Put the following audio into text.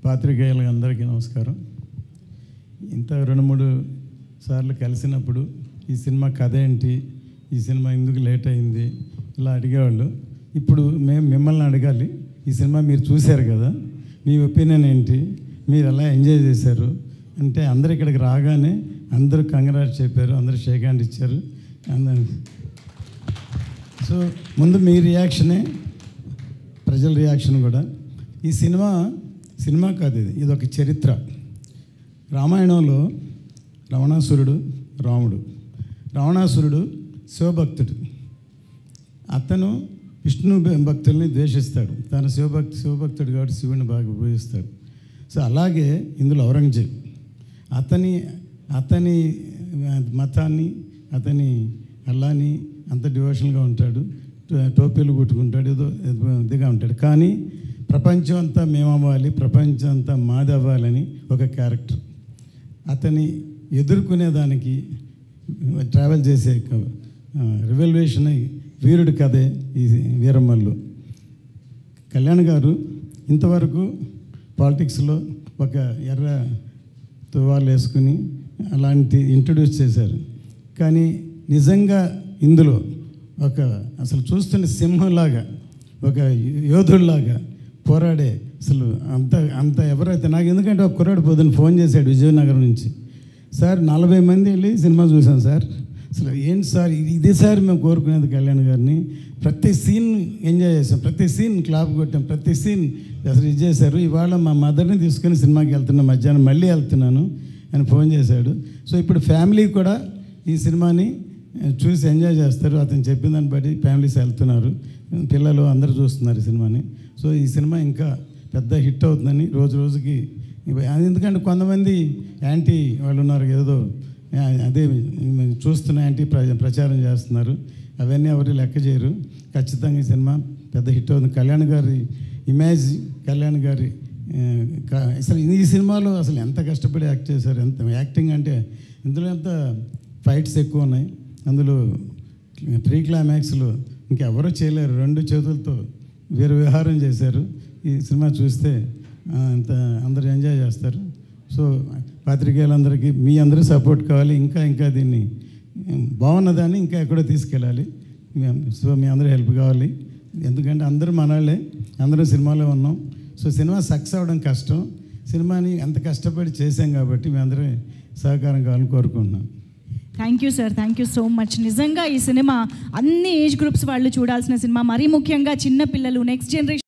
పాత్రికేయులకు అందరికీ నమస్కారం. ఇంత 2-3 సార్లు కలిసినప్పుడు ఈ సినిమా కథ ఏంటి, ఈ సినిమా ఎందుకు లేట్ అయింది ఇలా అడిగేవాళ్ళు. ఇప్పుడు మేము మిమ్మల్ని అడగాలి, ఈ సినిమా మీరు చూశారు కదా, మీ ఒపీనియన్ ఏంటి, మీరు ఎలా ఎంజాయ్ చేశారు అంటే అందరు ఇక్కడికి రాగానే అందరూ కంగ్రాట్స్ చెప్పారు, అందరూ షేక్ హ్యాండ్ ఇచ్చారు. సో ముందు మీ రియాక్షనే ప్రజల రియాక్షన్ కూడా. ఈ సినిమా కాదు, ఇది ఒక చరిత్ర. రామాయణంలో రావణాసురుడు రాముడు. రావణాసురుడు శివభక్తుడు. అతను విష్ణు భక్తుల్ని ద్వేషిస్తాడు. తన శివభక్తుడు కాబట్టి శివుని బాగా పూజిస్తాడు. సో అలాగే ఇందులో ఔరంగజేబ్ అతని మతాన్ని, అతని అల్లాని అంత డివోషన్గా ఉంటాడు, టోపీలు కుట్టుకుంటాడు, ఏదో ఇదిగా ఉంటాడు. కానీ ప్రపంచం అంతా మేమవ్వాలి, ప్రపంచం అంతా మాది అవ్వాలని ఒక క్యారెక్టర్. అతని ఎదుర్కొనేదానికి ట్రావెల్ చేసే రివల్యూషన్ వీరుడి కథే ఈ వీరమల్లు. కళ్యాణ్ గారు ఇంతవరకు పాలిటిక్స్లో ఒక ఎర్ర తువాలు వేసుకుని అలాంటి ఇంట్రడ్యూస్ చేశారు. కానీ నిజంగా ఇందులో అసలు చూస్తున్న సింహంలాగా, ఒక యోధుడిలాగా పోరాడే అసలు అంత ఎవరైతే నాకు, ఎందుకంటే ఒక కుర్రాడు పొద్దున్న ఫోన్ చేశాడు విజయనగరం నుంచి, సార్ 40 మంది వెళ్ళి సినిమా చూసాను సార్, అసలు ఏంటి సార్ ఇదే సార్ మేము కోరుకునేది కళ్యాణ్ గారిని, ప్రతి సీన్ ఎంజాయ్ చేసాం, ప్రతి సీన్ క్లాప్ కొట్టాం, ప్రతి సీన్ అసలు ఇది చేశారు, ఇవాళ మా మదర్ని తీసుకొని సినిమాకి వెళ్తున్నా, మధ్యాహ్నం మళ్ళీ వెళ్తున్నాను అని ఫోన్ చేశాడు. సో ఇప్పుడు ఫ్యామిలీ కూడా ఈ సినిమాని చూసి ఎంజాయ్ చేస్తారు. అతను చెప్పిన దాన్ని బట్టి ఫ్యామిలీస్ వెళ్తున్నారు, పిల్లలు అందరూ చూస్తున్నారు ఈ సినిమాని. సో ఈ సినిమా ఇంకా పెద్ద హిట్ అవుతుందని రోజు రోజుకి, ఎందుకంటే కొంతమంది యాంటీ వాళ్ళు ఉన్నారు, ఏదో అదే చూస్తున్న యాంటీ ప్రచారం చేస్తున్నారు, అవన్నీ ఎవరు లెక్క చేయరు. ఖచ్చితంగా ఈ సినిమా పెద్ద హిట్ అవుతుంది. కళ్యాణ్ గారి ఇమేజ్, కళ్యాణ్ గారి అసలు ఈ సినిమాలో అసలు ఎంత కష్టపడి యాక్ట్ చేశారు, ఎంత యాక్టింగ్ అంటే ఇందులో ఎంత ఫైట్స్ ఎక్కువ ఉన్నాయి. అందులో ప్రీ క్లైమాక్స్లో ఇంకెవరూ చేయలేరు, 2 చేతులతో విహారం చేశారు. ఈ సినిమా చూస్తే అందరూ ఎంజాయ్ చేస్తారు. సో పాత్రికేయులందరికీ మీ అందరూ సపోర్ట్ కావాలి, ఇంకా దీన్ని బాగున్నదాన్ని ఇంకా ఎక్కడో తీసుకెళ్ళాలి. సో మీ అందరూ హెల్ప్ కావాలి, ఎందుకంటే అందరూ మనవాళ్ళే, అందరూ సినిమాలో ఉన్నాం. సో సినిమా సక్సెస్ అవ్వడం కష్టం, సినిమాని అంత కష్టపడి చేసాం కాబట్టి మీ అందరూ సహకారం కావాలని కోరుకుంటున్నాను. Thank you sir, thank you so much. నిజంగా ఈ సినిమా అన్ని ఏజ్ గ్రూప్స్ వాళ్ళు చూడాల్సిన సినిమా, మరీ ముఖ్యంగా చిన్నపిల్లలు, నెక్స్ట్ జనరేషన్